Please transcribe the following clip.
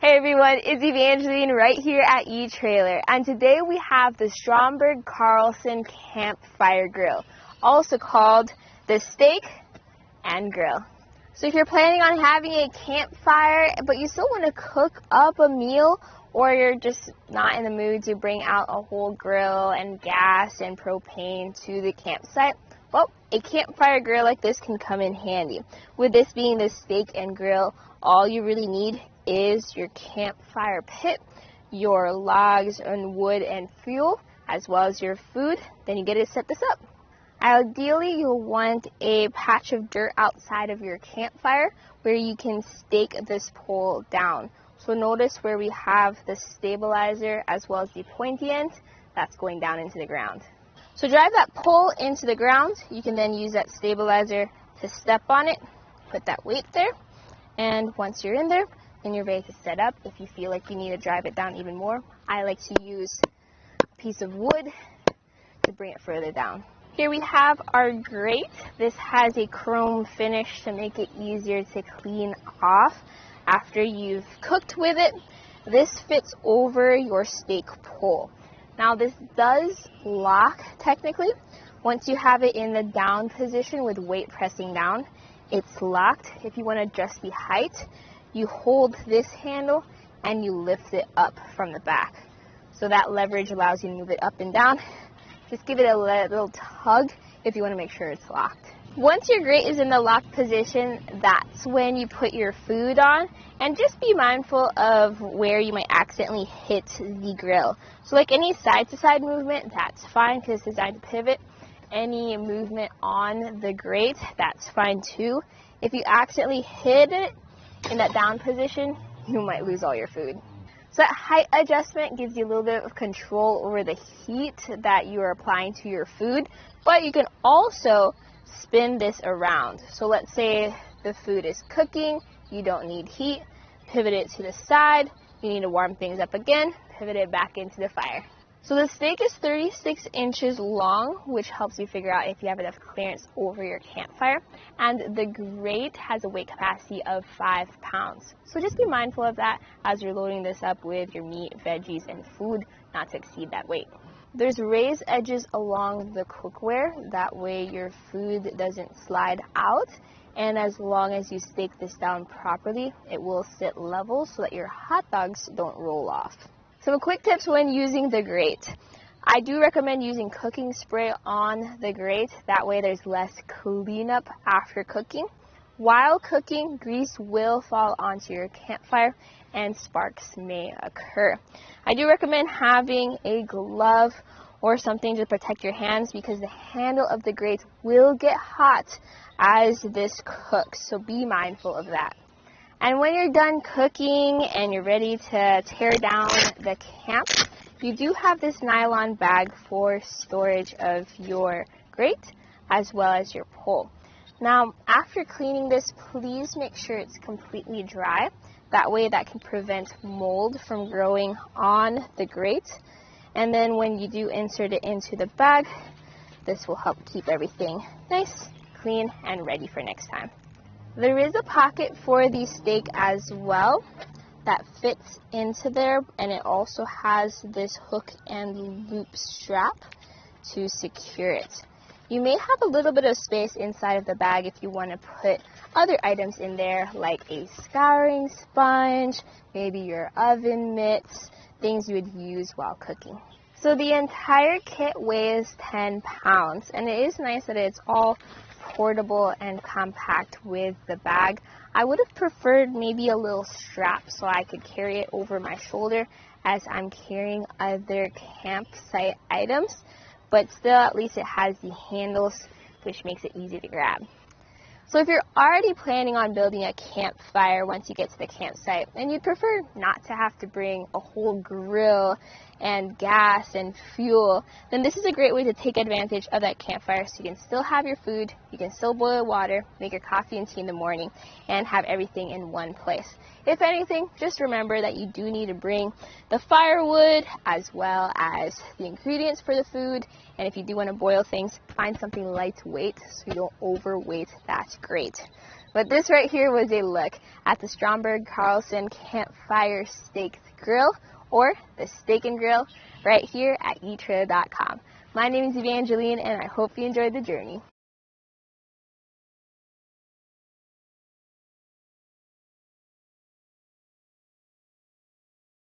Hey everyone, it's Evangeline right here at etrailer, and today we have the Stromberg Carlson Campfire Grill, also called the Steak and Grill. So if you're planning on having a campfire, but you still want to cook up a meal, or you're just not in the mood to bring out a whole grill and gas and propane to the campsite, well, a campfire grill like this can come in handy. With this being the Steak and Grill, all you really need is your campfire pit, your logs and wood and fuel, as well as your food. Then you get to set this up. Ideally, you'll want a patch of dirt outside of your campfire where you can stake this pole down. So notice where we have the stabilizer as well as the pointy end, that's going down into the ground. So drive that pole into the ground. You can then use that stabilizer to step on it, put that weight there, and once you're in there, then you're ready to set up. If you feel like you need to drive it down even more, I like to use a piece of wood to bring it further down. Here we have our grate. This has a chrome finish to make it easier to clean off after you've cooked with it. This fits over your steak pole. Now this does lock technically. Once you have it in the down position with weight pressing down, it's locked. If you want to adjust the height, you hold this handle and you lift it up from the back. So that leverage allows you to move it up and down. Just give it a little tug if you want to make sure it's locked. Once your grate is in the locked position, that's when you put your food on, and just be mindful of where you might accidentally hit the grill. So like any side to side movement, that's fine because it's designed to pivot. Any movement on the grate, that's fine too. If you accidentally hit it in that down position, you might lose all your food. So that height adjustment gives you a little bit of control over the heat that you are applying to your food, but you can also spin this around. So let's say the food is cooking, you don't need heat, pivot it to the side, you need to warm things up again, pivot it back into the fire. So the steak is 36 inches long, which helps you figure out if you have enough clearance over your campfire. And the grate has a weight capacity of 5 pounds. So just be mindful of that as you're loading this up with your meat, veggies, and food, not to exceed that weight. There's raised edges along the cookware. That way your food doesn't slide out. And as long as you stake this down properly, it will sit level so that your hot dogs don't roll off. Some quick tips when using the grate. I do recommend using cooking spray on the grate. That way there's less cleanup after cooking. While cooking, grease will fall onto your campfire and sparks may occur. I do recommend having a glove or something to protect your hands because the handle of the grate will get hot as this cooks, so be mindful of that. And when you're done cooking and you're ready to tear down the camp, you do have this nylon bag for storage of your grate as well as your pole. Now, after cleaning this, please make sure it's completely dry. That way that can prevent mold from growing on the grate. And then when you do insert it into the bag, this will help keep everything nice, clean, and ready for next time. There is a pocket for the steak as well that fits into there, and it also has this hook and loop strap to secure it. You may have a little bit of space inside of the bag if you want to put other items in there like a scouring sponge, maybe your oven mitts, things you would use while cooking. So the entire kit weighs 10 pounds, and it is nice that it's all portable and compact with the bag. I would have preferred maybe a little strap so I could carry it over my shoulder as I'm carrying other campsite items, but still at least it has the handles, which makes it easy to grab. So if you're already planning on building a campfire once you get to the campsite and you'd prefer not to have to bring a whole grill and gas and fuel, then this is a great way to take advantage of that campfire so you can still have your food, you can still boil water, make your coffee and tea in the morning, and have everything in one place. If anything, just remember that you do need to bring the firewood as well as the ingredients for the food, and if you do want to boil things, find something lightweight so you don't overweight that grate. But this right here was a look at the Stromberg Carlson Campfire Steak Grill, or the Steak and Grill, right here at etrailer.com. My name is Evangeline, and I hope you enjoyed the journey.